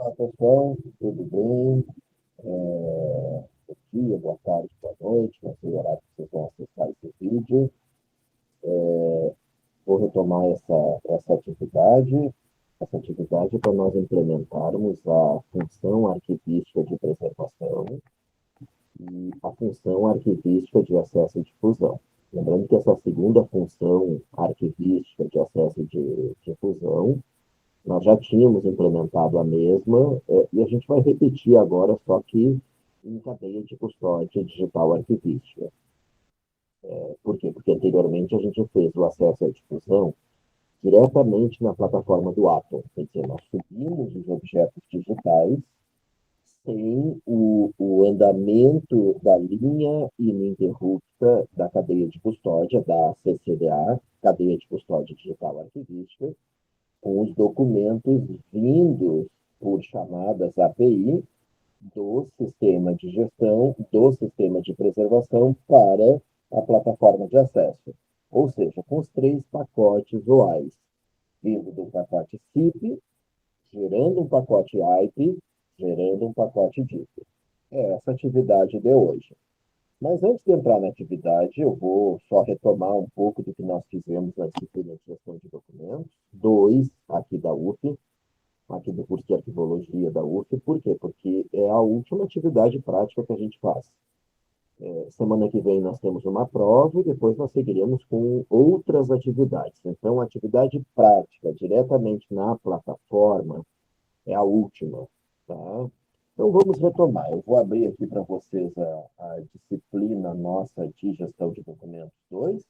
Olá, pessoal, tudo bem? Bom dia, boa tarde, boa noite, não sei o horário que vocês vão acessar esse vídeo. Vou retomar essa atividade. Essa atividade é para nós implementarmos a função arquivística de preservação e a função arquivística de acesso e difusão. Lembrando que essa segunda função arquivística de acesso e de difusão nós já tínhamos implementado a mesma, e a gente vai repetir agora, só que em cadeia de custódia digital arquivística. Por quê? Porque anteriormente a gente fez o acesso à difusão diretamente na plataforma do Atom. Quer dizer, nós subimos os objetos digitais sem o andamento da linha ininterrupta da cadeia de custódia, da CCDA, Cadeia de Custódia Digital Arquivística, com os documentos vindos por chamadas API do sistema de gestão, do sistema de preservação para a plataforma de acesso. Ou seja, com os três pacotes OAIs, vindo do pacote CIP, gerando um pacote IP, gerando um pacote DIP. É essa atividade de hoje. Mas antes de entrar na atividade, eu vou só retomar um pouco do que nós fizemos na disciplina de gestão de documentos, 2 aqui da UF, aqui do curso de arquivologia da UF. Por quê? Porque é a última atividade prática que a gente faz. Semana que vem nós temos uma prova e depois nós seguiremos com outras atividades. Então, a atividade prática diretamente na plataforma é a última, tá? Então, vamos retomar. Eu vou abrir aqui para vocês a disciplina nossa de gestão de documentos 2.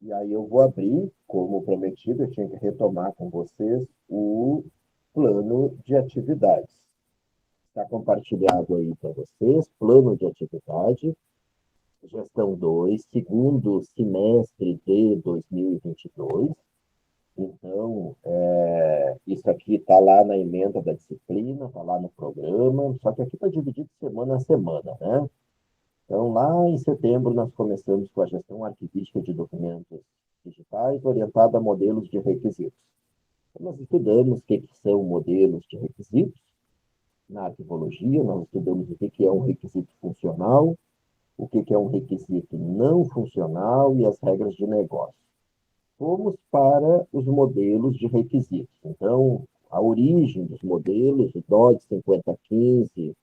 E aí eu vou abrir, como prometido, eu tinha que retomar com vocês o plano de atividades. Está compartilhado aí para vocês, plano de atividade, gestão 2, segundo semestre de 2022. Então, isso aqui está lá na emenda da disciplina, está lá no programa, só que aqui está dividido semana a semana, né? Então, lá em setembro, nós começamos com a gestão arquivística de documentos digitais orientada a modelos de requisitos. Então, nós estudamos o que são modelos de requisitos na arquivologia, nós estudamos o que é um requisito funcional, o que é um requisito não funcional e as regras de negócio. Fomos para os modelos de requisitos. Então, a origem dos modelos, o DOD 5015,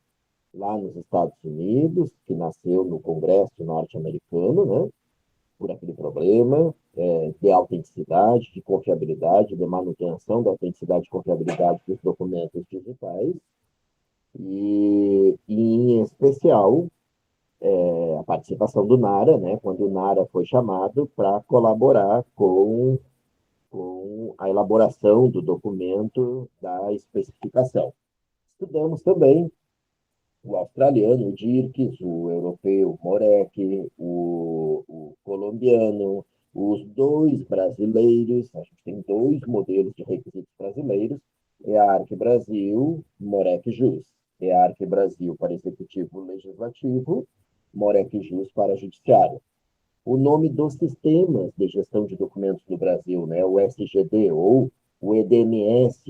lá nos Estados Unidos, que nasceu no Congresso norte-americano, né, por aquele problema de autenticidade, de confiabilidade, de manutenção da autenticidade e confiabilidade dos documentos digitais, e em especial, a participação do NARA, né, quando o NARA foi chamado para colaborar com a elaboração do documento da especificação. Estudamos também o australiano, o Dirks, o europeu, o Morek, o colombiano, os dois brasileiros, a gente tem dois modelos de requisitos brasileiros, EARC Brasil, Morek Jus. EARC Brasil para Executivo Legislativo, Morek Jus para Judiciário. O nome dos sistemas de gestão de documentos do Brasil, né, o SGD, ou o EDMS,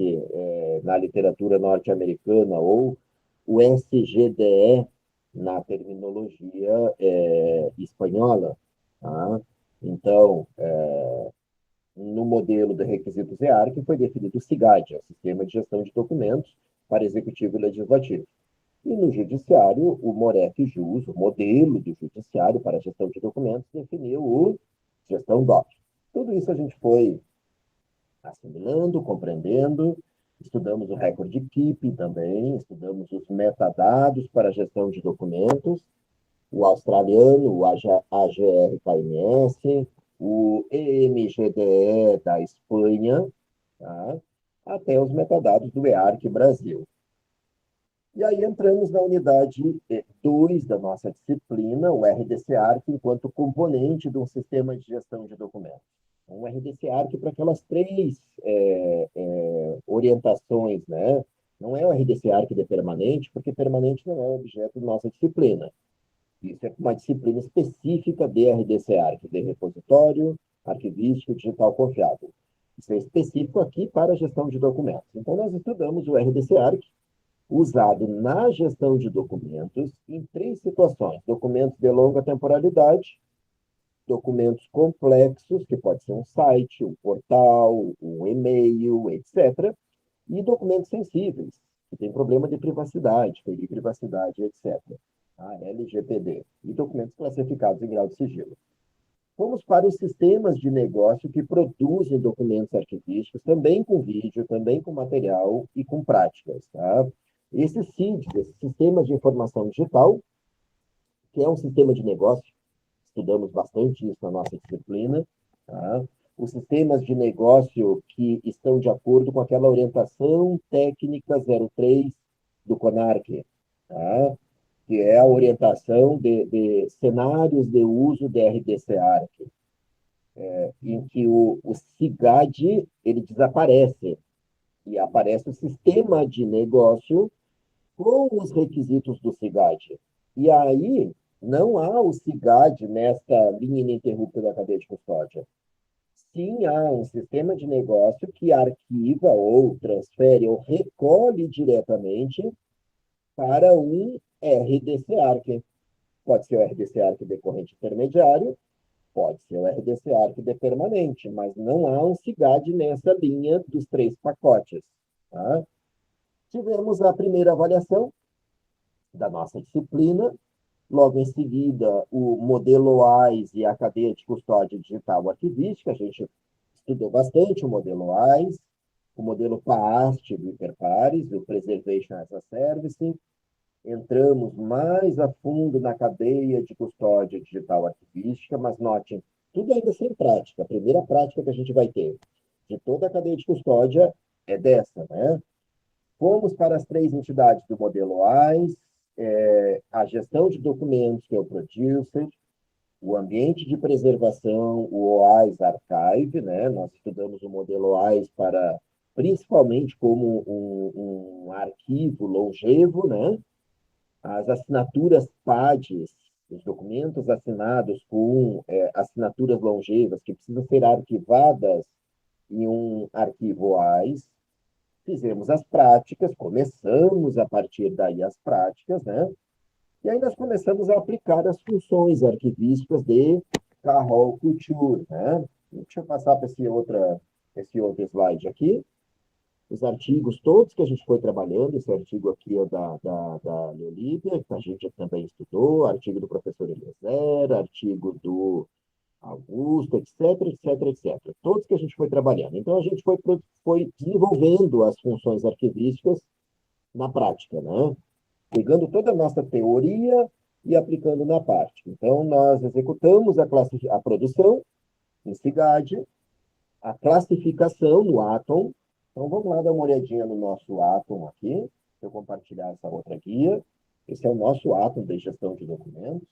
na literatura norte-americana, ou o SGDE na terminologia espanhola. Tá? Então, no modelo de requisitos EARC foi definido o SIGAD, o Sistema de Gestão de Documentos para Executivo e Legislativo. E no Judiciário, o MOREC JUS, o modelo do Judiciário para a gestão de documentos, definiu o Gestão DOC. Tudo isso a gente foi assimilando, compreendendo, estudamos o recorde keeping também, estudamos os metadados para a gestão de documentos, o australiano, o AGR-KMS, o EMGDE da Espanha, tá? Até os metadados do EARC Brasil. E aí entramos na unidade 2 da nossa disciplina, o RDC-ARC, enquanto componente de um sistema de gestão de documentos. Um RDC-ARC para aquelas três orientações, né? Não é o RDC-ARC de permanente, porque permanente não é objeto da nossa disciplina. Isso é uma disciplina específica de RDC-ARC, de repositório, arquivístico, digital confiável. Isso é específico aqui para a gestão de documentos. Então, nós estudamos o RDC-ARC, usado na gestão de documentos em três situações: documentos de longa temporalidade, documentos complexos, que pode ser um site, um portal, um e-mail, etc., e documentos sensíveis, que tem problema de privacidade, ferir privacidade, etc., a LGPD, e documentos classificados em grau de sigilo. Fomos para os sistemas de negócio que produzem documentos arquivísticos, também com vídeo, também com material e com práticas. Tá? Esses SIDs, esses sistemas de informação digital, que é um sistema de negócio, estudamos bastante isso na nossa disciplina, tá? Os sistemas de negócio que estão de acordo com aquela orientação técnica 03 do CONARC, tá? Que é a orientação de cenários de uso de RDC-ARC, em que o SIGAD ele desaparece e aparece o sistema de negócio com os requisitos do SIGAD. E aí não há o SIGAD nesta linha ininterrupta da cadeia de custódia. Sim, há um sistema de negócio que arquiva ou transfere ou recolhe diretamente para um RDC-ARC. Pode ser o RDC-ARC decorrente intermediário, pode ser o RDC-ARC de permanente, mas não há um SIGAD nessa linha dos três pacotes. Tá? Tivemos a primeira avaliação da nossa disciplina, logo em seguida o modelo AIS e a cadeia de custódia digital arquivística. A gente estudou bastante o modelo AIS, o modelo PAST do Hiperpares, do Preservation as a Service. Entramos mais a fundo na cadeia de custódia digital arquivística, mas notem, tudo ainda sem prática. A primeira prática que a gente vai ter de toda a cadeia de custódia é dessa, né? Fomos para as três entidades do modelo AIS, a gestão de documentos, que é o Producer, o ambiente de preservação, o OAIS Archive, né? Nós estudamos o modelo OAIS para, principalmente como um arquivo longevo, né? As assinaturas PADs, os documentos assinados com assinaturas longevas, que precisam ser arquivadas em um arquivo OAIS. Fizemos as práticas, começamos a partir daí as práticas, né? E aí nós começamos a aplicar as funções arquivísticas de Carol Couture, né? Deixa eu passar para esse outro slide aqui. Os artigos todos que a gente foi trabalhando, esse artigo aqui é da Leolívia, que a gente também estudou, artigo do professor Eliezer, artigo do Augusto, etc, etc, etc. Todos que a gente foi trabalhando. Então, a gente foi desenvolvendo as funções arquivísticas na prática, né? Pegando toda a nossa teoria e aplicando na prática. Então, nós executamos a produção em SIGAD, a classificação no Atom. Então, vamos lá dar uma olhadinha no nosso Atom aqui. Deixa eu compartilhar essa outra guia. Esse é o nosso Atom de gestão de documentos.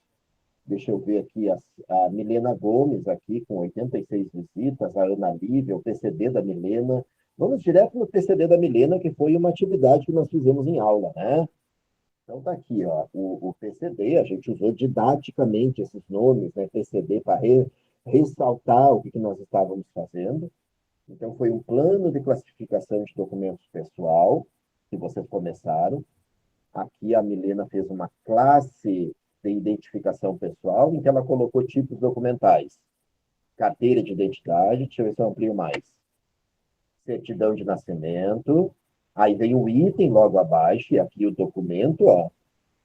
Deixa eu ver aqui a Milena Gomes, aqui com 86 visitas, a Ana Lívia, o PCD da Milena. Vamos direto no PCD da Milena, que foi uma atividade que nós fizemos em aula, né? Então, tá aqui, ó, o PCD, a gente usou didaticamente esses nomes, né? PCD, para ressaltar o que nós estávamos fazendo. Então, foi um plano de classificação de documentos pessoal, que vocês começaram. Aqui a Milena fez uma classe de identificação pessoal, em que ela colocou tipos documentais. Carteira de identidade, deixa eu ver se eu amplio mais. Certidão de nascimento, aí vem o item logo abaixo, e aqui o documento, ó.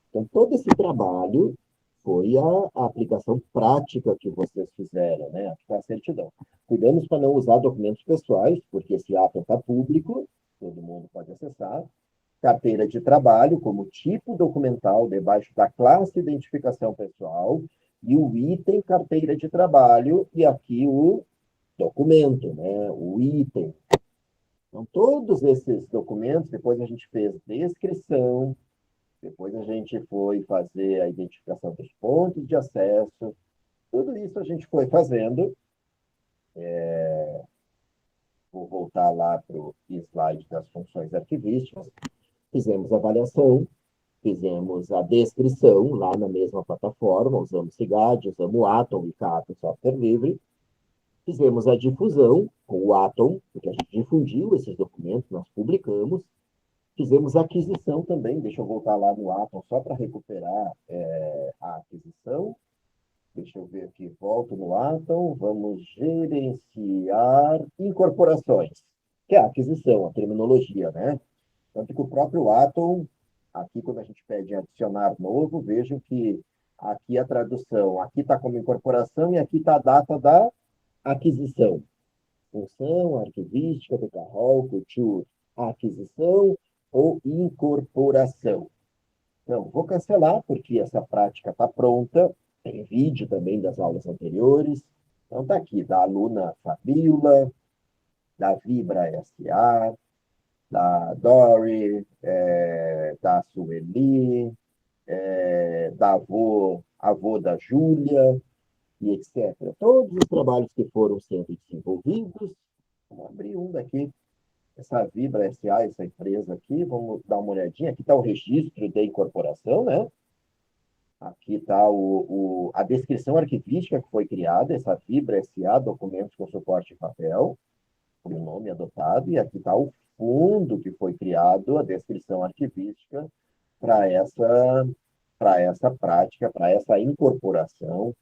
Então, todo esse trabalho foi a aplicação prática que vocês fizeram, né? Aqui está a certidão. Cuidamos para não usar documentos pessoais, porque esse ato está público, todo mundo pode acessar. Carteira de trabalho como tipo documental debaixo da classe identificação pessoal e o item carteira de trabalho e aqui o documento, né? O item. Então, todos esses documentos, depois a gente fez descrição, depois a gente foi fazer a identificação dos pontos de acesso, tudo isso a gente foi fazendo. Vou voltar lá para o slide das funções arquivísticas. Fizemos a avaliação, fizemos a descrição lá na mesma plataforma, usamos SIGAD, usamos Atom e Atom Software Livre. Fizemos a difusão com o Atom, porque a gente difundiu esses documentos, nós publicamos. Fizemos a aquisição também, deixa eu voltar lá no Atom só para recuperar a aquisição. Deixa eu ver aqui, volto no Atom, vamos gerenciar incorporações, que é a aquisição, a terminologia, né? Tanto que o próprio Atom, aqui quando a gente pede adicionar novo, vejam que aqui a tradução, aqui está como incorporação e aqui está a data da aquisição. Função, arquivística, decarrol, culture, aquisição ou incorporação. Então, vou cancelar, porque essa prática está pronta, tem vídeo também das aulas anteriores. Então, está aqui, da aluna Fabiola, da Vibra SA, da Dory, da Sueli, da avô da Júlia, e etc. Todos os trabalhos que foram sendo desenvolvidos, vamos abrir um daqui, essa Vibra SA, essa empresa aqui, vamos dar uma olhadinha, aqui está o registro de incorporação, né? Aqui está a descrição arquivística que foi criada, essa Vibra SA, documentos com suporte em papel, o nome adotado, e aqui está o fundo que foi criado, a descrição arquivística, para essa prática, para essa incorporação,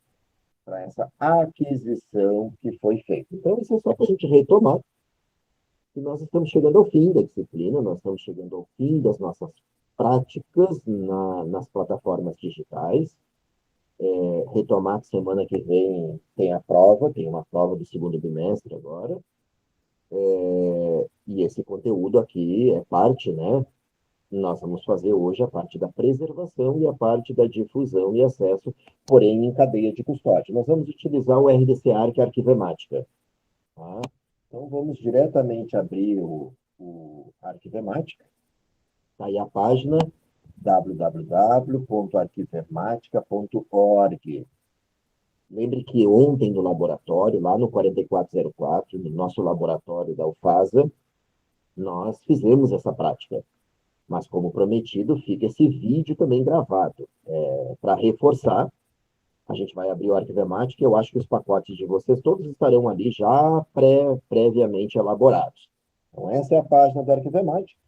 para essa aquisição que foi feita. Então, isso é só para a gente retomar que nós estamos chegando ao fim da disciplina, nós estamos chegando ao fim das nossas práticas nas plataformas digitais. Retomar que semana que vem tem uma prova do segundo bimestre agora, e esse conteúdo aqui é parte, né? Nós vamos fazer hoje a parte da preservação e a parte da difusão e acesso, porém em cadeia de custódia. Nós vamos utilizar o RDC Arc Arquivemática. Tá? Então, vamos diretamente abrir o Arquivemática. Está aí a página www.arquivemática.org. Lembre que ontem no laboratório, lá no 4404, no nosso laboratório da UFASA, nós fizemos essa prática. Mas, como prometido, fica esse vídeo também gravado. Para reforçar, a gente vai abrir o Arquivemática e eu acho que os pacotes de vocês todos estarão ali já previamente elaborados. Então, essa é a página do Arquivemática.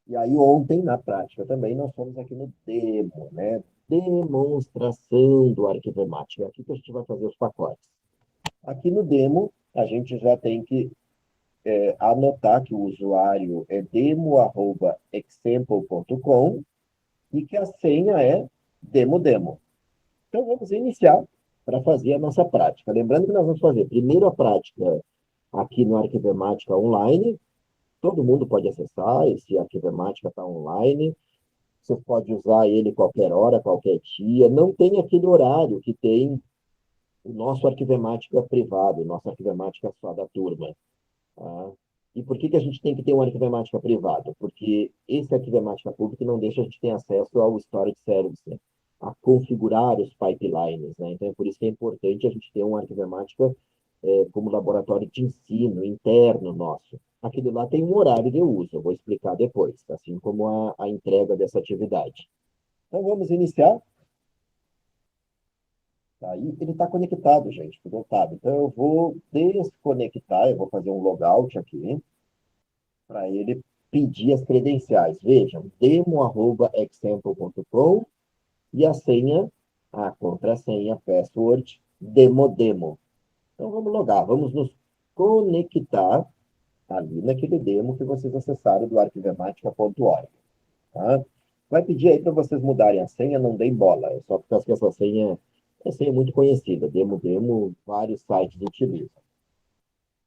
E aí, ontem, na prática também, nós fomos aqui no demo, né? Demonstração do Arquivemática. É aqui que a gente vai fazer os pacotes. Aqui no demo, a gente já tem que anotar que o usuário é demo@example.com e que a senha é demo. Então, vamos iniciar para fazer a nossa prática. Lembrando que nós vamos fazer primeiro a prática aqui no Arquivemática online. Todo mundo pode acessar, esse Arquivemática está online. Você pode usar ele qualquer hora, qualquer dia. Não tem aquele horário que tem o nosso Arquivemática privado, o nosso Arquivemática só da turma. Tá? E por que a gente tem que ter um Arquivemática privado? Porque esse Arquivemática público não deixa a gente ter acesso ao storage service, né? A configurar os pipelines. Né? Então, é por isso que é importante a gente ter um Arquivemática como laboratório de ensino interno nosso. Aquele lá tem um horário de uso, eu vou explicar depois, assim como a entrega dessa atividade. Então, vamos iniciar. Aí ele está conectado, gente, conectado. Então, eu vou desconectar, eu vou fazer um logout aqui, para ele pedir as credenciais. Vejam, demo@example.com e a senha, a contrassenha, password, demo. Então, vamos logar, vamos nos conectar ali naquele demo que vocês acessaram do arquivemática.org. Tá? Vai pedir aí para vocês mudarem a senha, não deem bola, é só por causa que essa senha muito conhecida, demo, vários sites utilizam.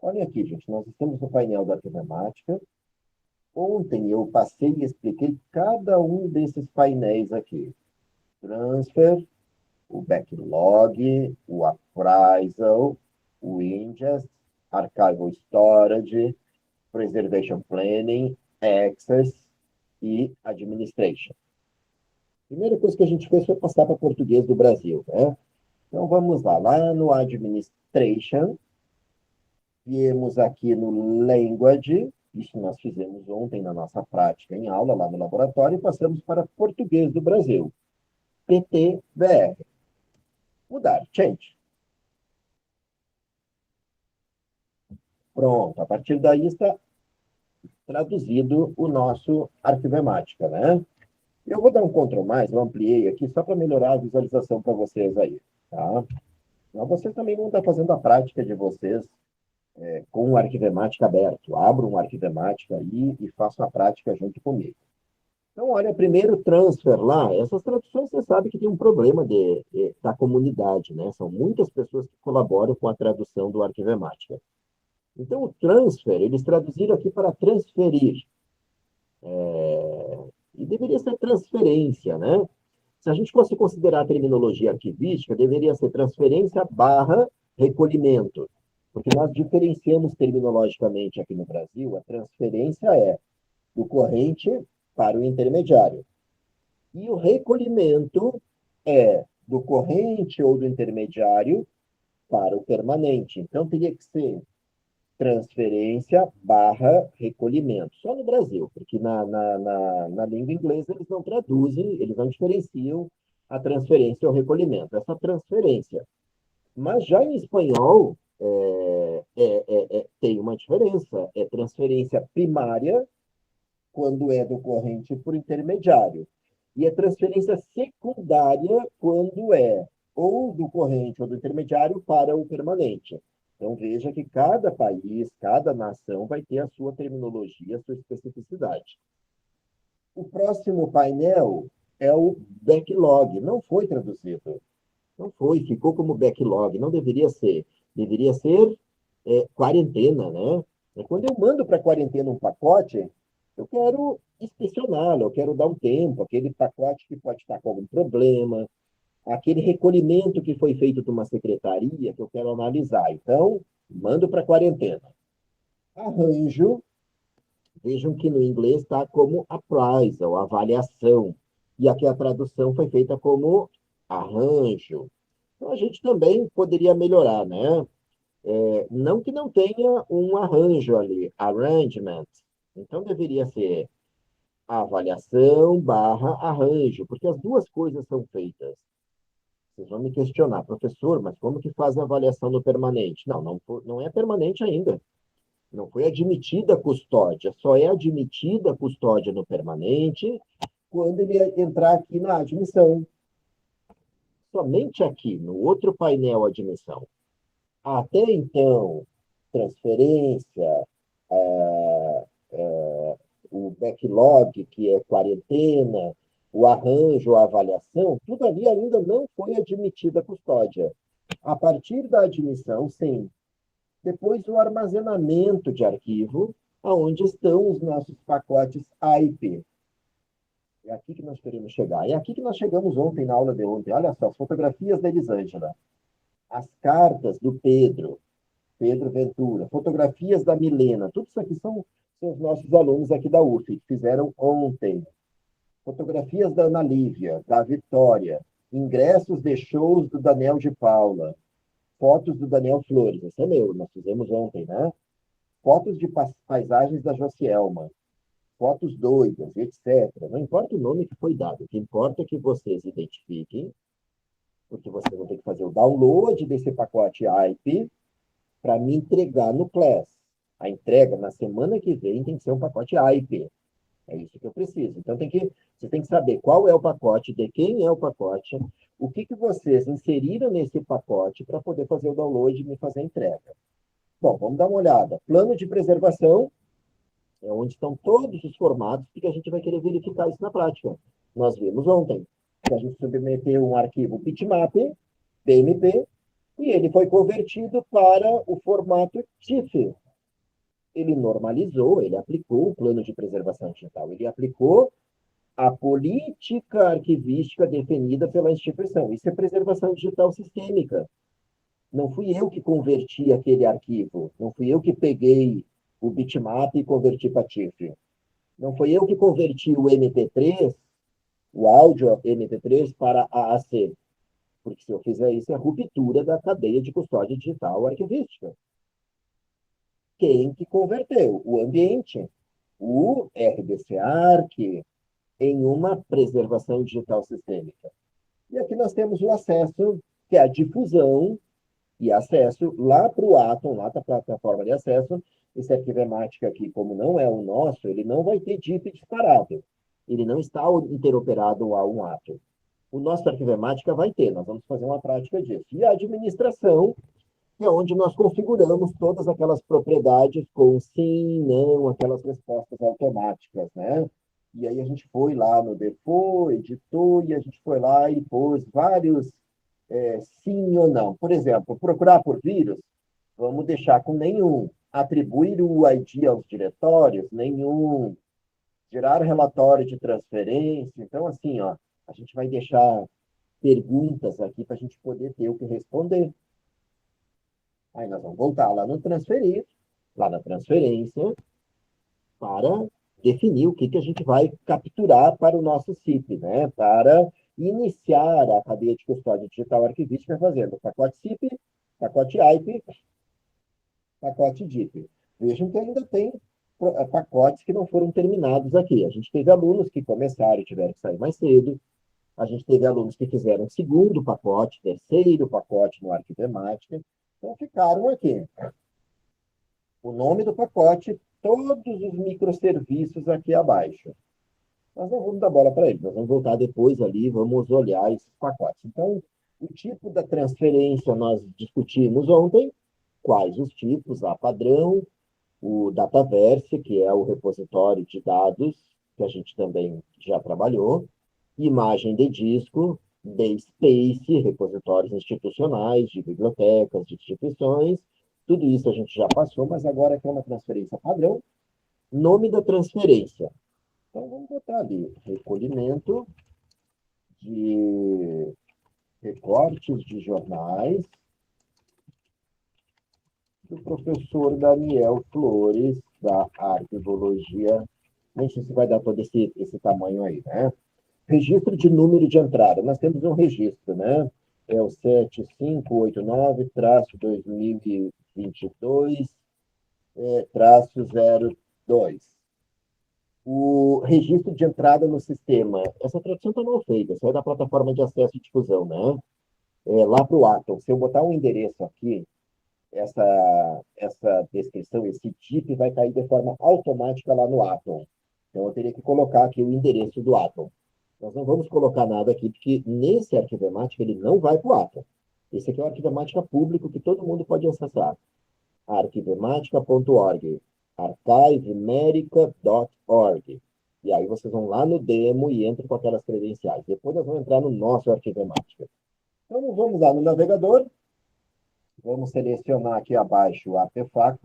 Olha aqui, gente, nós estamos no painel da Arquivemática. Ontem eu passei e expliquei cada um desses painéis aqui. Transfer, o backlog, o appraisal, o ingest, archival storage, preservation planning, access e administration. A primeira coisa que a gente fez foi passar para português do Brasil, né? Então vamos lá no administration, viemos aqui no language, isso nós fizemos ontem na nossa prática em aula lá no laboratório, e passamos para português do Brasil, PTBR. Mudar, change. Pronto, a partir daí está traduzido o nosso arquivemática, né? Eu vou dar um Ctrl+, eu ampliei aqui só para melhorar a visualização para vocês aí, tá? Mas vocês também vão estar fazendo a prática de vocês com o arquivemática aberto. Abram um arquivemática aí e façam a prática junto comigo. Então, olha, primeiro transfer lá, essas traduções você sabe que tem um problema da comunidade, né? São muitas pessoas que colaboram com a tradução do arquivemática. Então, o transfer, eles traduziram aqui para transferir. E deveria ser transferência, né? Se a gente fosse considerar a terminologia arquivística, deveria ser transferência barra recolhimento. Porque nós diferenciamos terminologicamente aqui no Brasil, a transferência é do corrente para o intermediário. E o recolhimento é do corrente ou do intermediário para o permanente. Então, teria que ser transferência barra recolhimento. Só no Brasil, porque na língua inglesa eles não traduzem, eles não diferenciam a transferência ou recolhimento. Essa transferência. Mas já em espanhol tem uma diferença. É transferência primária, quando é do corrente para o intermediário. E é transferência secundária, quando é ou do corrente ou do intermediário para o permanente. Então, veja que cada país, cada nação vai ter a sua terminologia, a sua especificidade. O próximo painel é o backlog. Não foi traduzido. Não foi, ficou como backlog. Não deveria ser. Deveria ser quarentena, né? Quando eu mando para quarentena um pacote, eu quero inspecioná-lo, eu quero dar um tempo, aquele pacote que pode estar com algum problema, aquele recolhimento que foi feito de uma secretaria que eu quero analisar. Então, mando para quarentena. Arranjo, vejam que no inglês está como appraisal, avaliação, e aqui a tradução foi feita como arranjo. Então, a gente também poderia melhorar, né? Não que não tenha um arranjo ali, arrangement. Então, deveria ser avaliação barra arranjo, porque as duas coisas são feitas. Vocês vão me questionar, professor, mas como que faz a avaliação no permanente? Não é permanente ainda. Não foi admitida a custódia. Só é admitida a custódia no permanente quando ele entrar aqui na admissão. Somente aqui, no outro painel admissão. Até então, transferência, o backlog, que é quarentena, o arranjo, a avaliação, tudo ali ainda não foi admitida a custódia. A partir da admissão, sim. Depois, o armazenamento de arquivo, aonde estão os nossos pacotes AIP. É aqui que nós queremos chegar. É aqui que nós chegamos ontem, na aula de ontem. Olha só, as fotografias da Elisângela, as cartas do Pedro Ventura, fotografias da Milena, tudo isso aqui são os nossos alunos aqui da UF, que fizeram ontem. Fotografias da Ana Lívia, da Vitória, ingressos de shows do Daniel de Paula, fotos do Daniel Flores, esse é meu, nós fizemos ontem, né? Fotos de paisagens da Josielma, fotos doidas, etc. Não importa o nome que foi dado, o que importa é que vocês identifiquem, porque vocês vão ter que fazer o download desse pacote AIP para me entregar no Class. A entrega na semana que vem tem que ser um pacote AIP. É isso que eu preciso. Então, você tem que saber qual é o pacote, de quem é o pacote, o que vocês inseriram nesse pacote para poder fazer o download e me fazer a entrega. Bom, vamos dar uma olhada. Plano de preservação é onde estão todos os formatos, porque a gente vai querer verificar isso na prática. Nós vimos ontem que a gente submeteu um arquivo bitmap, BMP, e ele foi convertido para o formato TIFF. Ele normalizou, ele aplicou o plano de preservação digital, ele aplicou a política arquivística definida pela instituição. Isso é preservação digital sistêmica. Não fui eu que converti aquele arquivo, não fui eu que peguei o bitmap e converti para TIFF. Não foi eu que converti o MP3, o áudio MP3 para AAC. Porque se eu fizer isso, é ruptura da cadeia de custódia digital arquivística. Quem que converteu? O ambiente, o RDC-ARC, em uma preservação digital sistêmica. E aqui nós temos o acesso, que é a difusão e acesso lá para o Atom, lá para a plataforma de acesso. Esse arquivo emática aqui, como não é o nosso, ele não vai ter DIP disparado. Ele não está interoperado a um Atom. O nosso arquivo emática vai ter, nós vamos fazer uma prática disso. E a administração, que é onde nós configuramos todas aquelas propriedades com sim, não, aquelas respostas automáticas, né? E aí a gente foi lá no default, editou, e a gente foi lá e pôs vários sim ou não. Por exemplo, procurar por vírus, vamos deixar com nenhum. Atribuir o ID aos diretórios, nenhum. Gerar relatório de transferência. Então, assim, ó, a gente vai deixar perguntas aqui para a gente poder ter o que responder. Aí nós vamos voltar lá no transferir, lá na transferência, para definir o que a gente vai capturar para o nosso CIP, né? Para iniciar a cadeia de custódia digital arquivística fazendo pacote CIP, pacote IP, pacote DIP. Vejam que ainda tem pacotes que não foram terminados aqui. A gente teve alunos que começaram e tiveram que sair mais cedo. A gente teve alunos que fizeram segundo pacote, terceiro pacote no arquivo temática. Então, ficaram aqui. O nome do pacote, todos os microserviços aqui abaixo. Nós não vamos dar bola para eles, nós vamos voltar depois ali, vamos olhar esses pacotes. Então, o tipo da transferência nós discutimos ontem, quais os tipos, a padrão, o Dataverse, que é o repositório de dados, que a gente também já trabalhou, imagem de disco, DSpace, repositórios institucionais, de bibliotecas, de instituições, tudo isso a gente já passou, mas agora que é uma transferência padrão, nome da transferência. Então, vamos botar ali, recolhimento de recortes de jornais do professor Daniel Flores, da Arquivologia. Nem sei se vai dar todo esse tamanho aí, né? Registro de número de entrada. Nós temos um registro, né? É o 7589-2022-02. O registro de entrada no sistema. Essa tradução está mal feita, isso é da plataforma de acesso e difusão, né? Lá para o Atom. Se eu botar um endereço aqui, essa descrição, esse DIP vai cair de forma automática lá no Atom. Então, eu teria que colocar aqui o endereço do Atom. Nós não vamos colocar nada aqui, porque nesse arquivo emática ele não vai para o Atom. Esse aqui é o arquivo emática público que todo mundo pode acessar. arquivematica.org, archivemerica.org. E aí vocês vão lá no demo e entram com aquelas credenciais. Depois nós vamos entrar no nosso arquivo emática. Então, vamos lá no navegador. Vamos selecionar aqui abaixo o artefact.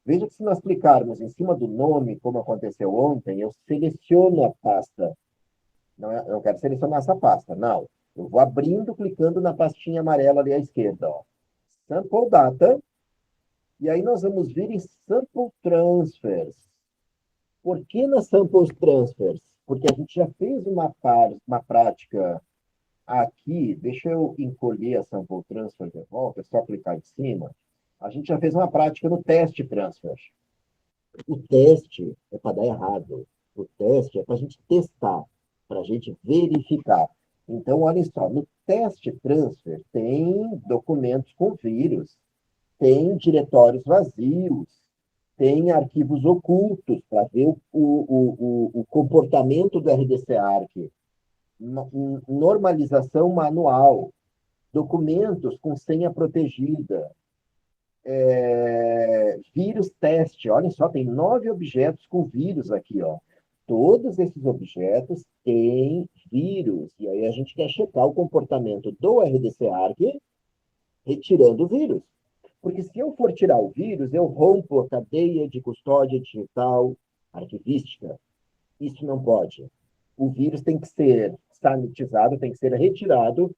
Veja que se nós clicarmos em cima do nome, como aconteceu ontem, eu seleciono a pasta. Não, eu não quero selecionar essa pasta, não. Eu vou abrindo, clicando na pastinha amarela ali à esquerda. Ó. Sample Data. E aí nós vamos vir em Sample Transfers. Por que na Sample Transfers? Porque a gente já fez uma prática aqui. Deixa eu encolher a Sample Transfer de volta, é só clicar em cima. A gente já fez uma prática no teste transfer. O teste é para dar errado. O teste é para a gente testar, para a gente verificar. Então, olha só, no teste transfer tem documentos com vírus, tem diretórios vazios, tem arquivos ocultos para ver o comportamento do RDC-ARC, normalização manual, documentos com senha protegida, vírus teste. Olhem só, tem 9 objetos com vírus aqui, ó. Todos esses objetos têm vírus. E aí a gente quer checar o comportamento do RDC-ARC retirando o vírus. Porque se eu for tirar o vírus, eu rompo a cadeia de custódia digital arquivística. Isso não pode. O vírus tem que ser sanitizado, tem que ser retirado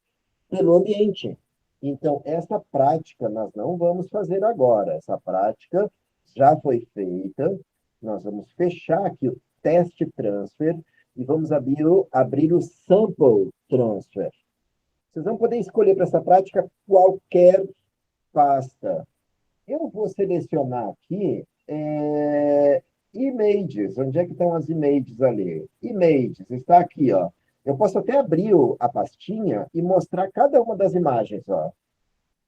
pelo ambiente. Então, essa prática nós não vamos fazer agora. Essa prática já foi feita. Nós vamos fechar aqui o teste transfer e vamos abrir o sample transfer. Vocês vão poder escolher para essa prática qualquer pasta. Eu vou selecionar aqui images. Onde é que estão as images ali? Images, está aqui, ó. Eu posso até abrir a pastinha e mostrar cada uma das imagens, ó.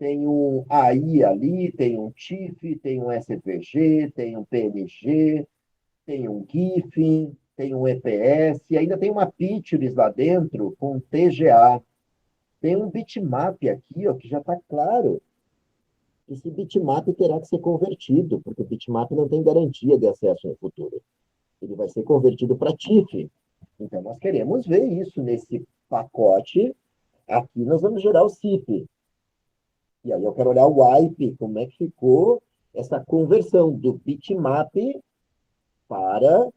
Tem um AI ali, tem um TIFF, tem um SVG, tem um PNG, tem um GIF, tem um EPS, e ainda tem uma pictures lá dentro com TGA. Tem um bitmap aqui, ó, que já está claro. Esse bitmap terá que ser convertido, porque o bitmap não tem garantia de acesso no futuro. Ele vai ser convertido para TIFF. Então, nós queremos ver isso nesse pacote. Aqui nós vamos gerar o CIF. E aí eu quero olhar o wipe, como é que ficou essa conversão do bitmap para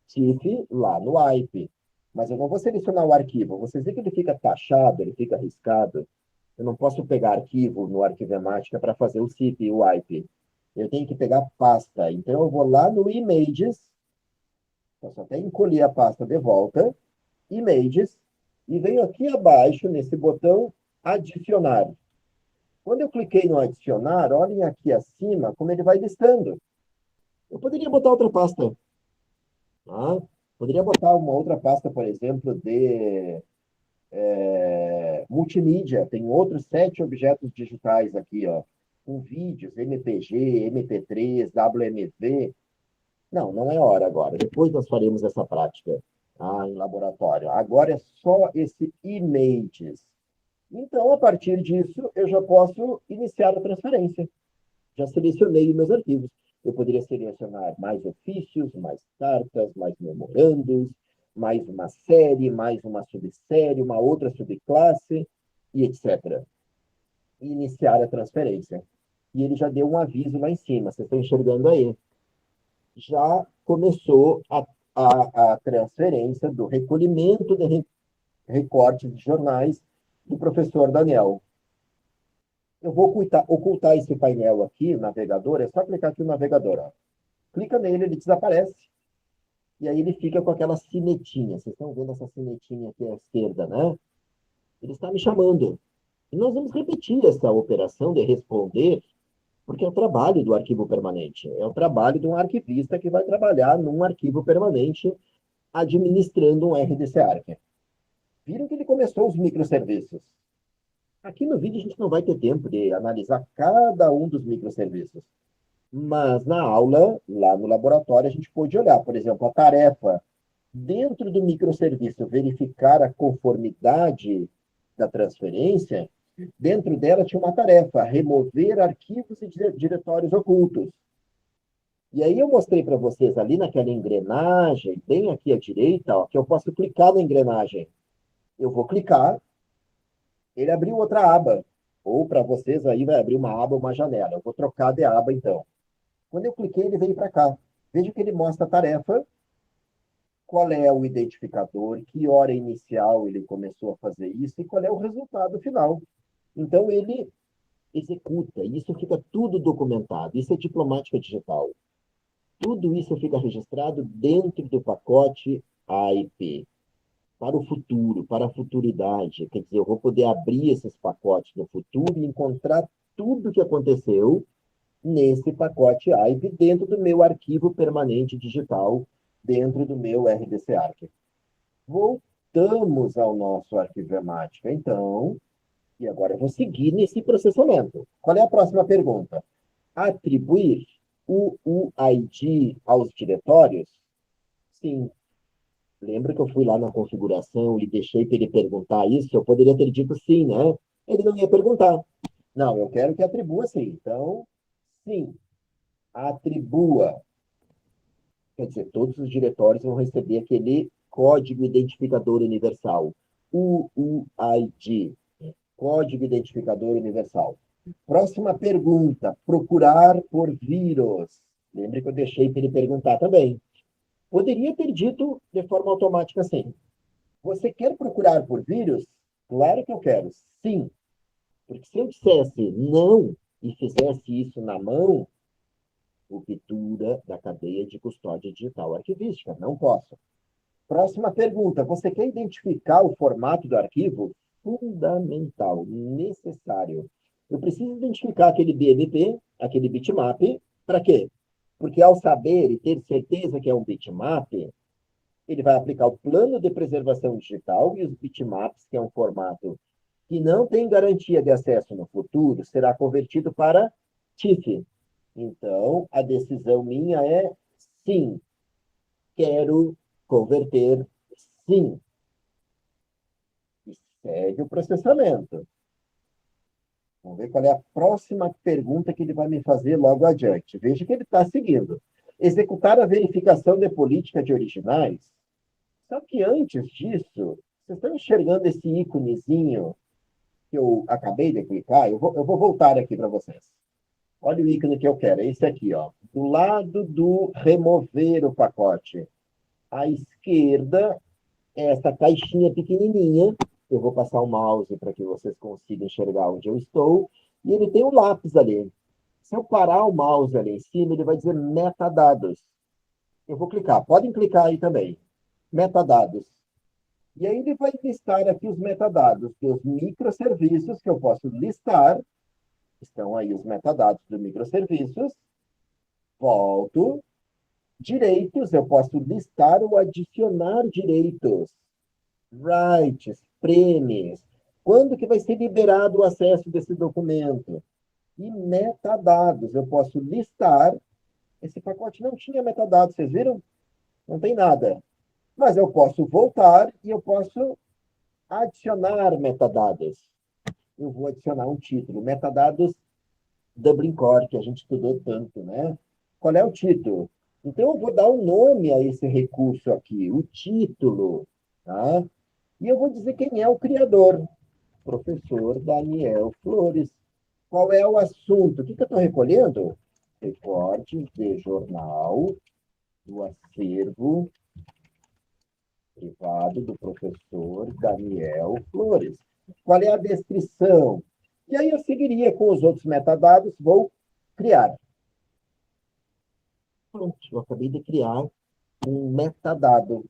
TIFF lá no wipe. Mas eu não vou selecionar o arquivo. Vocês veem que ele fica taxado, ele fica arriscado. Eu não posso pegar arquivo no Arquivemática para fazer o CIF e o wipe. Eu tenho que pegar pasta. Então eu vou lá no Images, posso até encolher a pasta de volta, Images, e venho aqui abaixo nesse botão Adicionar. Quando eu cliquei no adicionar, olhem aqui acima como ele vai listando. Eu poderia botar outra pasta. Tá? Poderia botar uma outra pasta, por exemplo, de multimídia. Tem outros 7 objetos digitais aqui, ó, com vídeos, MPG, MP3, WMV. Não, não é hora agora. Depois nós faremos essa prática em laboratório. Agora é só esse Images. Então, a partir disso, eu já posso iniciar a transferência. Já selecionei os meus arquivos. Eu poderia selecionar mais ofícios, mais cartas, mais memorandos, mais uma série, mais uma subsérie, uma outra subclasse, e etc. E iniciar a transferência. E ele já deu um aviso lá em cima, vocês estão enxergando aí. Já começou a transferência do recolhimento de recortes de jornais do professor Daniel. Eu vou ocultar esse painel aqui, navegador, é só clicar aqui no navegador. Ó. Clica nele, ele desaparece. E aí ele fica com aquela sinetinha. Vocês estão vendo essa sinetinha aqui à esquerda, né? Ele está me chamando. E nós vamos repetir essa operação de responder, porque é o trabalho do arquivo permanente. É o trabalho de um arquivista que vai trabalhar num arquivo permanente administrando um RDC Arc. Viram que ele começou os microserviços. Aqui no vídeo a gente não vai ter tempo de analisar cada um dos microserviços. Mas na aula, lá no laboratório, a gente pôde olhar, por exemplo, a tarefa dentro do microserviço, verificar a conformidade da transferência. Dentro dela tinha uma tarefa, remover arquivos e diretórios ocultos. E aí eu mostrei para vocês ali naquela engrenagem, bem aqui à direita, ó, que eu posso clicar na engrenagem. Eu vou clicar, ele abriu outra aba. Ou para vocês aí vai abrir uma aba, uma janela. Eu vou trocar de aba então. Quando eu cliquei, ele veio para cá. Veja que ele mostra a tarefa, qual é o identificador, que hora inicial ele começou a fazer isso e qual é o resultado final. Então, ele executa. Isso fica tudo documentado. Isso é diplomática digital. Tudo isso fica registrado dentro do pacote AIP. Para o futuro, para a futuridade. Quer dizer, eu vou poder abrir esses pacotes no futuro e encontrar tudo o que aconteceu nesse pacote AIP dentro do meu arquivo permanente digital, dentro do meu RDC Arc. Voltamos ao nosso arquivemática, então, e agora eu vou seguir nesse processamento. Qual é a próxima pergunta? Atribuir o UID aos diretórios? Sim. Lembra que eu fui lá na configuração e deixei para ele perguntar isso? Eu poderia ter dito sim, né? Ele não ia perguntar. Não, eu quero que atribua sim. Então, sim, atribua. Quer dizer, todos os diretórios vão receber aquele código identificador universal. UUID, código identificador universal. Próxima pergunta, procurar por vírus. Lembre que eu deixei para ele perguntar também. Poderia ter dito de forma automática assim. Você quer procurar por vírus? Claro que eu quero. Sim. Porque se eu dissesse não e fizesse isso na mão, ruptura da cadeia de custódia digital arquivística. Não posso. Próxima pergunta. Você quer identificar o formato do arquivo? Fundamental, necessário. Eu preciso identificar aquele BMP, aquele bitmap, para quê? Porque ao saber e ter certeza que é um bitmap, ele vai aplicar o plano de preservação digital e os bitmaps, que é um formato que não tem garantia de acesso no futuro será convertido para TIF. Então, a decisão minha é sim, quero converter sim. E segue o processamento. Vamos ver qual é a próxima pergunta que ele vai me fazer logo adiante. Veja que ele está seguindo. Executar a verificação de política de originais. Só que antes disso, vocês estão enxergando esse íconezinho que eu acabei de clicar? Eu vou voltar aqui para vocês. Olha o ícone que eu quero, é esse aqui, ó. Do lado do remover o pacote. À esquerda, essa caixinha pequenininha. Eu vou passar o mouse para que vocês consigam enxergar onde eu estou. E ele tem um lápis ali. Se eu parar o mouse ali em cima, ele vai dizer metadados. Eu vou clicar. Podem clicar aí também. Metadados. E aí ele vai listar aqui os metadados dos microserviços que eu posso listar. Estão aí os metadados dos microserviços. Volto. Direitos, eu posso listar ou adicionar direitos. Rights, prêmios. Quando que vai ser liberado o acesso desse documento? E metadados, eu posso listar. Esse pacote não tinha metadados, vocês viram? Não tem nada. Mas eu posso voltar e eu posso adicionar metadados. Eu vou adicionar um título. Metadados Dublin Core, que a gente estudou tanto, né? Qual é o título? Então, eu vou dar um nome a esse recurso aqui, o título, tá? E eu vou dizer quem é o criador, professor Daniel Flores. Qual é o assunto? O que eu estou recolhendo? Recortes de jornal do acervo privado do professor Daniel Flores. Qual é a descrição? E aí eu seguiria com os outros metadados, vou criar. Pronto, eu acabei de criar um metadado.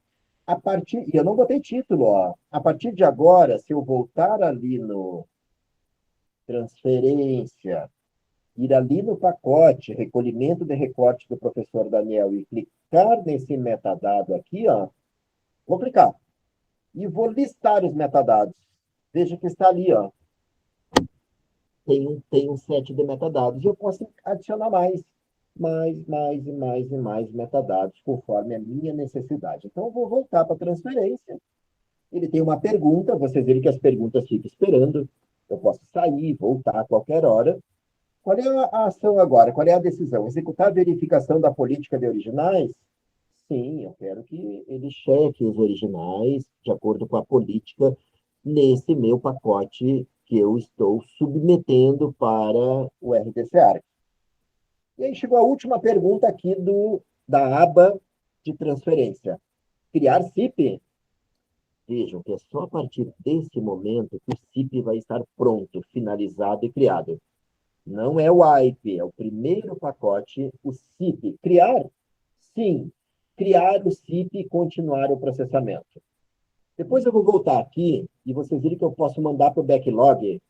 E eu não botei título, ó. A partir de agora, se eu voltar ali no transferência, ir ali no pacote, recolhimento de recorte do professor Daniel e clicar nesse metadado aqui, ó, vou clicar. E vou listar os metadados. Veja que está ali, ó. Tem um set de metadados. E eu posso adicionar mais metadados, conforme a minha necessidade. Então, eu vou voltar para a transferência. Ele tem uma pergunta, vocês viram que as perguntas ficam esperando. Eu posso sair, voltar a qualquer hora. Qual é a ação agora? Qual é a decisão? Executar a verificação da política de originais? Sim, eu quero que ele cheque os originais de acordo com a política nesse meu pacote que eu estou submetendo para o RDC-ARC. E aí chegou a última pergunta aqui da aba de transferência. Criar CIP? Vejam que é só a partir desse momento que o CIP vai estar pronto, finalizado e criado. Não é o AIP, é o primeiro pacote, o CIP. Criar? Sim. Criar o CIP e continuar o processamento. Depois eu vou voltar aqui e vocês viram que eu posso mandar para o backlog.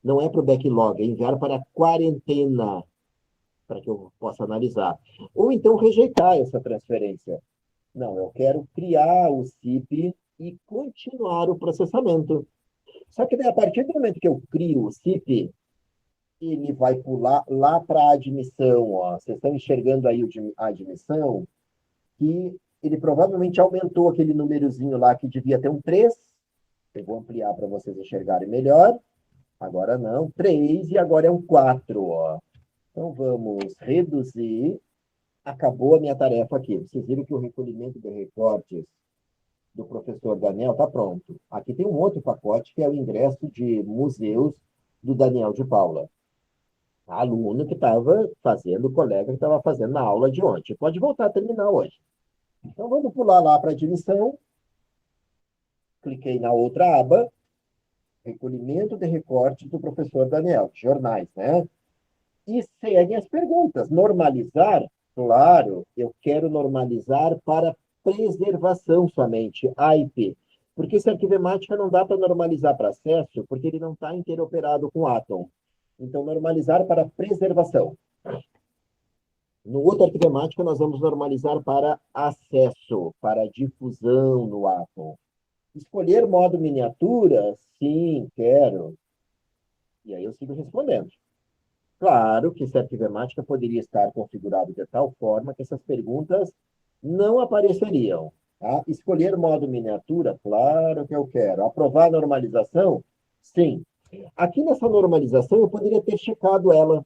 Não é para o backlog, é enviar para a quarentena, para que eu possa analisar. Ou então rejeitar essa transferência. Não, eu quero criar o CIP e continuar o processamento. Só que daí, a partir do momento que eu crio o CIP, ele vai pular lá para a admissão. Ó. Vocês estão enxergando aí a admissão, que ele provavelmente aumentou aquele númerozinho lá que devia ter um 3. Eu vou ampliar para vocês enxergarem melhor. Agora não, 3 e agora é um 4. Ó. Então vamos reduzir. Acabou a minha tarefa aqui. Vocês viram que o recolhimento de recortes do professor Daniel está pronto. Aqui tem um outro pacote que é o ingresso de museus do Daniel de Paula. Aluno que estava fazendo, o colega que estava fazendo na aula de ontem. Pode voltar a terminar hoje. Então, vamos pular lá para a admissão. Cliquei na outra aba. Recolhimento de recortes do professor Daniel. Jornais, né? E seguem as perguntas. Normalizar? Claro, eu quero normalizar para preservação somente, AIP. Porque esse arquivo emática não dá para normalizar para acesso, porque ele não está interoperado com o Atom. Então, normalizar para preservação. No outro arquivo emática, nós vamos normalizar para acesso, para difusão no Atom. Escolher modo miniatura? Sim, quero. E aí eu sigo respondendo. Claro que essa arquivemática poderia estar configurado de tal forma que essas perguntas não apareceriam. Tá? Escolher modo miniatura? Claro que eu quero. Aprovar a normalização? Sim. Aqui nessa normalização eu poderia ter checado ela.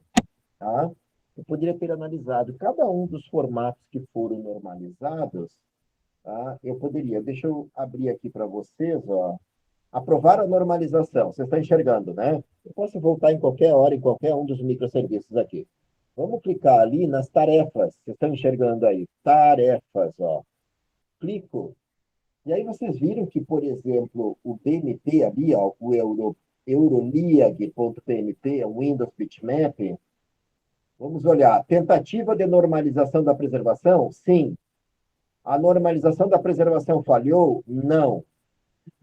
Tá? Eu poderia ter analisado cada um dos formatos que foram normalizados. Tá? Eu poderia. Deixa eu abrir aqui para vocês, ó. Aprovar a normalização. Você está enxergando, né? Eu posso voltar em qualquer hora, em qualquer um dos microserviços aqui. Vamos clicar ali nas tarefas. Vocês estão enxergando aí? Tarefas, ó. Clico. E aí vocês viram que, por exemplo, o BMP ali, ó, o Euroliag.pmt, o Windows Bitmap, vamos olhar. Tentativa de normalização da preservação? Sim. A normalização da preservação falhou? Não.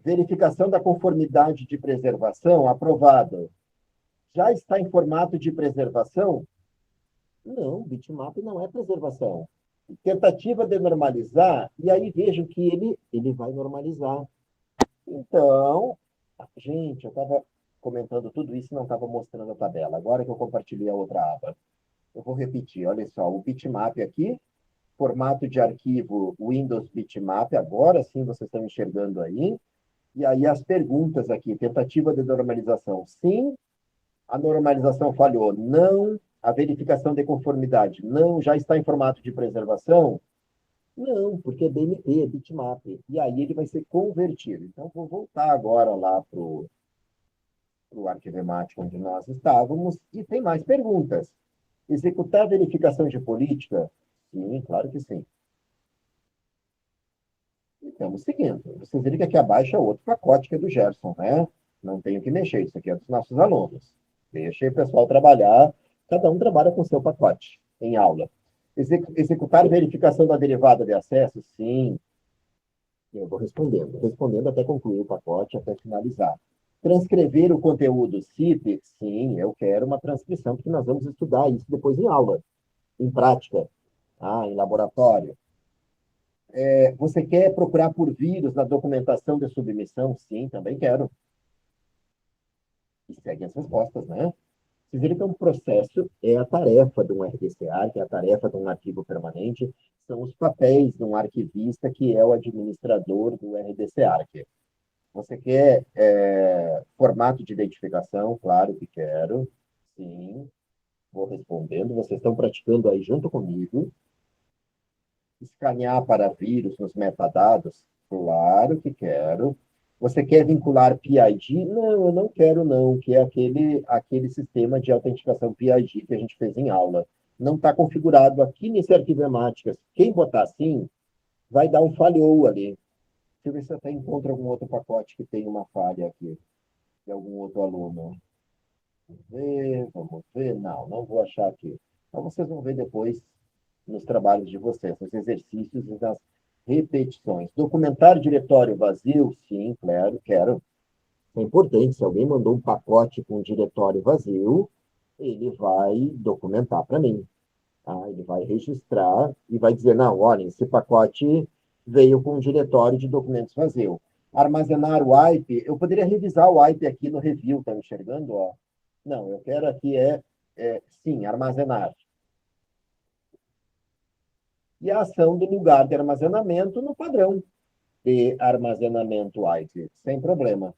Verificação da conformidade de preservação, aprovado. Já está em formato de preservação? Não, bitmap não é preservação. Tentativa de normalizar, e aí vejam que ele vai normalizar. Então, gente, eu estava comentando tudo isso e não estava mostrando a tabela. Agora que eu compartilhei a outra aba. Eu vou repetir, olha só, o bitmap aqui, formato de arquivo Windows Bitmap, agora sim vocês estão enxergando aí. E aí as perguntas aqui, tentativa de normalização, sim. A normalização falhou, não. A verificação de conformidade, não. Já está em formato de preservação? Não, porque é BMP, é bitmap. E aí ele vai ser convertido. Então, vou voltar agora lá para o arquivemático onde nós estávamos, e tem mais perguntas. Executar a verificação de política? Sim, claro que sim. E estamos seguindo. Vocês viram que aqui abaixo é outro pacote que é do Gerson, né? Não tenho que mexer, isso aqui é dos nossos alunos. Deixa o pessoal trabalhar, cada um trabalha com o seu pacote em aula. Executar verificação da derivada de acesso? Sim. Eu vou respondendo até concluir o pacote, até finalizar. Transcrever o conteúdo CIP? Sim, eu quero uma transcrição, porque nós vamos estudar isso depois em aula, em prática, em laboratório. Você quer procurar por vírus na documentação de submissão? Sim, também quero. E segue as respostas, né? Vocês viram que é um processo, é a tarefa de um RDCA, que é a tarefa de um arquivo permanente, são os papéis de um arquivista, que é o administrador do RDCA. Você quer formato de identificação? Claro que quero. Sim, vou respondendo. Vocês estão praticando aí junto comigo. Escanear para vírus nos metadados? Claro que quero. Você quer vincular PID? Não, eu não quero não, que é aquele sistema de autenticação PID que a gente fez em aula. Não está configurado aqui nesse arquivo Emáticas. Quem botar assim, vai dar um falhou ali. Deixa eu ver se eu até encontro algum outro pacote que tem uma falha aqui, de algum outro aluno. Vamos ver. Não, não vou achar aqui. Então vocês vão ver depois nos trabalhos de vocês, nos exercícios e nas repetições. Documentar diretório vazio? Sim, claro, quero. É importante, se alguém mandou um pacote com diretório vazio, ele vai documentar para mim. Tá? Ele vai registrar e vai dizer, não, olha, esse pacote veio com um diretório de documentos vazio. Armazenar o wipe, eu poderia revisar o wipe aqui no review, tá enxergando? Ó? Não, eu quero aqui sim, armazenar. E a ação do lugar de armazenamento no padrão de armazenamento wipe, sem problema.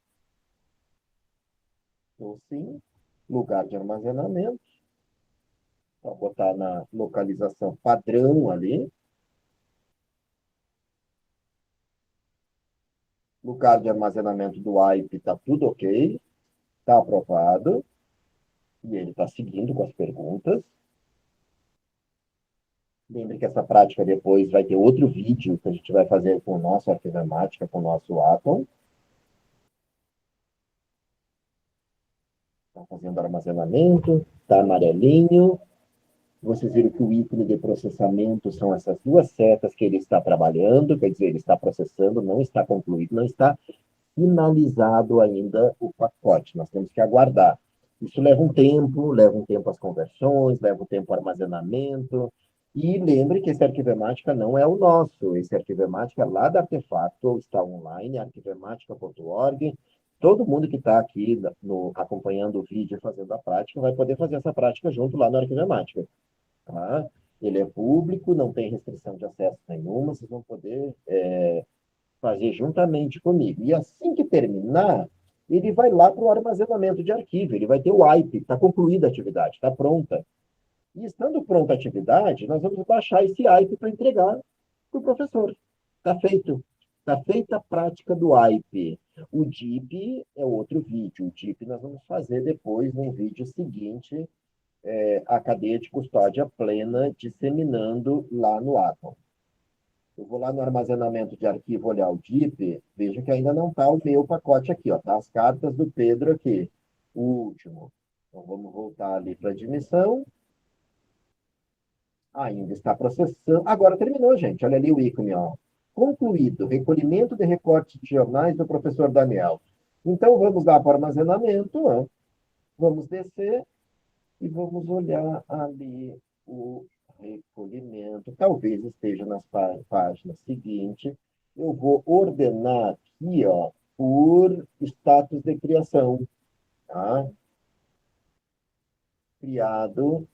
Então, sim, lugar de armazenamento, vou botar na localização padrão ali, lugar de armazenamento do wipe, está tudo ok, está aprovado, e ele está seguindo com as perguntas. Lembre que essa prática depois vai ter outro vídeo que a gente vai fazer com o nosso arquivemática, com o nosso Atom. Está fazendo armazenamento, está amarelinho. Vocês viram que o ícone de processamento são essas duas setas que ele está trabalhando, quer dizer, ele está processando, não está concluído, não está finalizado ainda o pacote. Nós temos que aguardar. Isso leva um tempo as conversões, leva um tempo o armazenamento. E lembre que esse Arquivemática não é o nosso, esse Arquivemática é lá da Artefato, está online, arquivemática.org. Todo mundo que está aqui acompanhando o vídeo e fazendo a prática vai poder fazer essa prática junto lá no Arquivemática. Tá? Ele é público, não tem restrição de acesso nenhuma, vocês vão poder fazer juntamente comigo. E assim que terminar, ele vai lá para o armazenamento de arquivo, ele vai ter o wipe, está concluída a atividade, está pronta. E estando pronta a atividade, nós vamos baixar esse wipe para entregar para o professor. Está feito. Está feita a prática do wipe. O DIP é outro vídeo. O DIP nós vamos fazer depois, num vídeo seguinte, a cadeia de custódia plena disseminando lá no Atom. Eu vou lá no armazenamento de arquivo olhar o DIP, vejo que ainda não está o meu pacote aqui, ó, tá as cartas do Pedro aqui, o último. Então vamos voltar ali para a admissão. Ainda está processando. Agora terminou, gente. Olha ali o ícone, ó. Concluído. Recolhimento de recortes de jornais do professor Daniel. Então vamos lá para o armazenamento, ó. Vamos descer e vamos olhar ali o recolhimento. Talvez esteja nas páginas seguintes. Eu vou ordenar aqui, ó, por status de criação. Tá? Criado.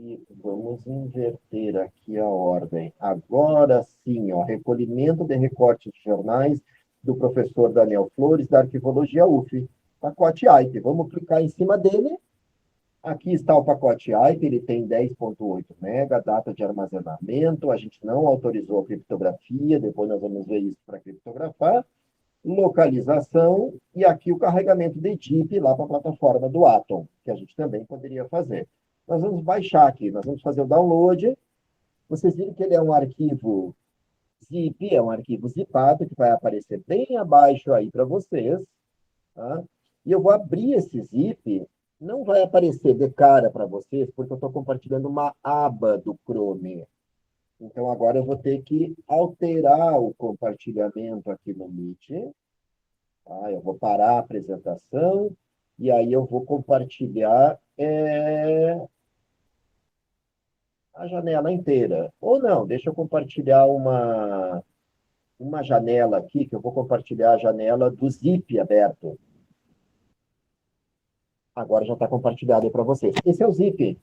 E vamos inverter aqui a ordem. Agora sim, ó, recolhimento de recortes de jornais do professor Daniel Flores, da Arquivologia UF. Pacote AIP. Vamos clicar em cima dele. Aqui está o pacote AIP, ele tem 10.8 MB, data de armazenamento, a gente não autorizou a criptografia, depois nós vamos ver isso para criptografar, localização, e aqui o carregamento de DIP lá para a plataforma do Atom, que a gente também poderia fazer. Nós vamos baixar aqui, nós vamos fazer o download, vocês viram que ele é um arquivo zip, é um arquivo zipado, que vai aparecer bem abaixo aí para vocês, tá? E eu vou abrir esse zip, não vai aparecer de cara para vocês, porque eu estou compartilhando uma aba do Chrome. Então, agora eu vou ter que alterar o compartilhamento aqui no Meet. Tá? Eu vou parar a apresentação e aí eu vou compartilhar a janela inteira. Ou não, deixa eu compartilhar uma janela aqui, que eu vou compartilhar a janela do Zip aberto. Agora já está compartilhado aí para vocês. Esse é o Zip.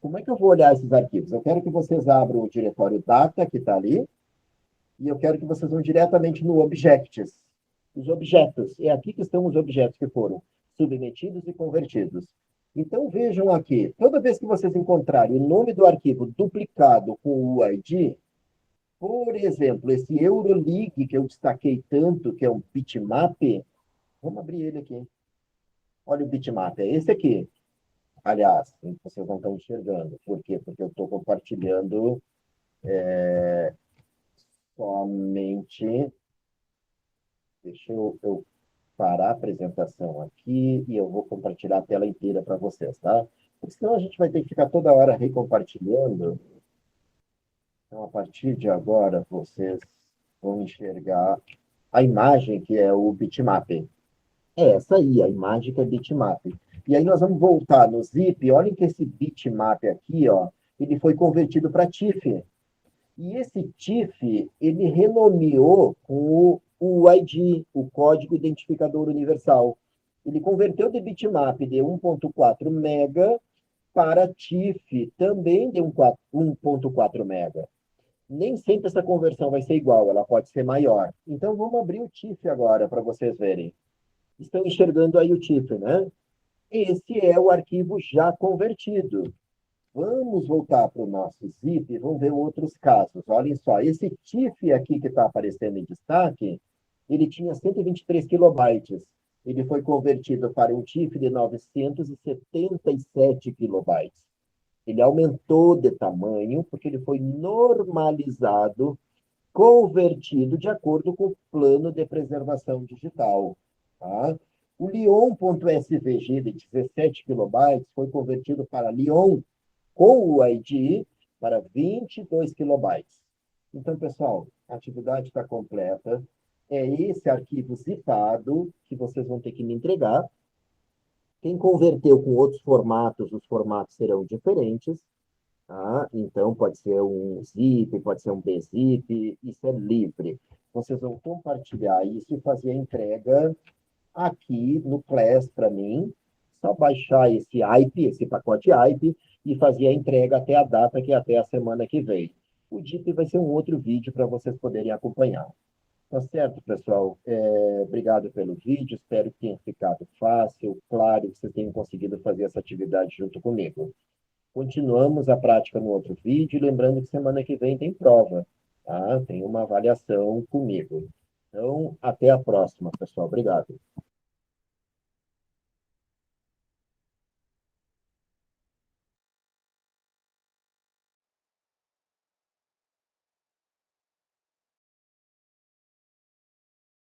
Como é que eu vou olhar esses arquivos? Eu quero que vocês abram o diretório data, que está ali, e eu quero que vocês vão diretamente no Objects. Os objetos. É aqui que estão os objetos que foram submetidos e convertidos. Então, vejam aqui. Toda vez que vocês encontrarem o nome do arquivo duplicado com o UID, por exemplo, esse Eurolig, que eu destaquei tanto, que é um bitmap, vamos abrir ele aqui. Olha o bitmap, é esse aqui. Aliás, vocês não estão enxergando. Por quê? Porque eu estou compartilhando somente. Deixa eu parar a apresentação aqui e eu vou compartilhar a tela inteira para vocês, tá? Porque senão a gente vai ter que ficar toda hora recompartilhando. Então, a partir de agora, vocês vão enxergar a imagem que é o bitmap. É essa aí, a imagem que é bitmap. E aí nós vamos voltar no zip. Olhem que esse bitmap aqui, ó, ele foi convertido para TIFF. E esse TIFF, ele renomeou com o UID, o Código Identificador Universal. Ele converteu de bitmap de 1.4 mega para TIFF, também de 1.4 mega. Nem sempre essa conversão vai ser igual, ela pode ser maior. Então, vamos abrir o TIFF agora para vocês verem. Estão enxergando aí o TIFF, né? Esse é o arquivo já convertido. Vamos voltar para o nosso zip e vamos ver outros casos. Olhem só, esse TIFF aqui que está aparecendo em destaque, ele tinha 123 kilobytes. Ele foi convertido para um TIFF de 977 kilobytes. Ele aumentou de tamanho porque ele foi normalizado, convertido de acordo com o plano de preservação digital. Tá? O Lion.svg de 17 kilobytes foi convertido para Lion com o ID para 22 kilobytes. Então, pessoal, a atividade está completa. É esse arquivo zipado que vocês vão ter que me entregar. Quem converteu com outros formatos, os formatos serão diferentes. Tá? Então, pode ser um zip, pode ser um bzip, isso é livre. Vocês vão compartilhar isso e fazer a entrega aqui no Class para mim, só baixar esse IP, esse pacote IP, e fazer a entrega até a data, que é até a semana que vem. O DIP vai ser um outro vídeo para vocês poderem acompanhar. Tá certo, pessoal? Obrigado pelo vídeo, espero que tenha ficado fácil, claro, que vocês tenham conseguido fazer essa atividade junto comigo. Continuamos a prática no outro vídeo, lembrando que semana que vem tem prova, tá? Tem uma avaliação comigo. Então, até a próxima, pessoal. Obrigado.